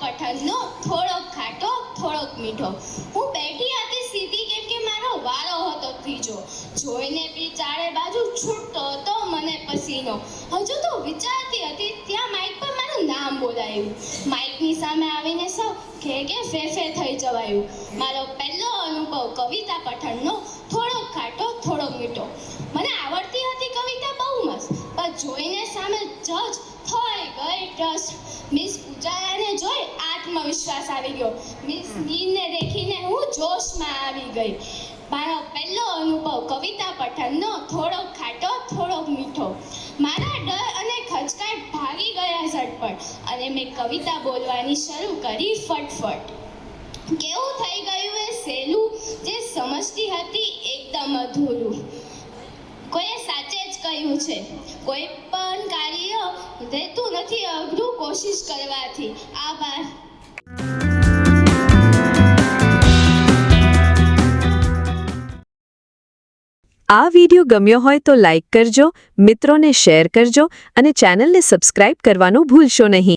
પઠનનો થોડોક ખાટો થોડોક મીઠો. હું બેઠી હતી સીધી કેમ કે મારો વારો હતો ત્રીજો. જોઈને બી ચારે બાજુ છૂટતો હતો મને પસીનો. હજુ તો વિચારતી હતી ત્યાં માઇક પર મારું નામ બોલાયું. માઇકની સામે આવીને સૌ ઘે ફે થઈ જવાયું. મારો પહેલો અનુભવ કવિતા પઠનનો થોડોક ખાટો થોડોક મીઠો. મને આવડતી હતી કવિતા બહુ મસ્ત, પણ જોઈને સામે જજ થઈ ગઈ ટ્રસ્ટ. મિસ પૂજારાને જોઈ આત્મવિશ્વાસ આવી ગયો. મિસ નીરને દેખીને હું જોશમાં આવી ગઈ. મારો પહેલો અનુભવ કવિતા પઠનનો થોડોક ખાટો થોડોક મીઠો. મારા ડર અને ખચકાટ ભાગી ગયા ઝટપટ અને મેં કવિતા બોલવાની શરૂ કરી ફટફટ. કેવું થઈ ગયું એ સહેલું જે સમજતી હતી એકદમ અધૂરું. કોઈએ સાચે જ કહ્યું છે, કોઈ પણ કાર્ય રહેતું નથી અઘરું કોશિશ કરવાથી. આભાર. આ વિડિયો ગમ્યો હોય તો લાઈક કરજો, મિત્રોને શેર કરજો અને ચેનલને સબસ્ક્રાઇબ કરવાનું ભૂલશો નહીં.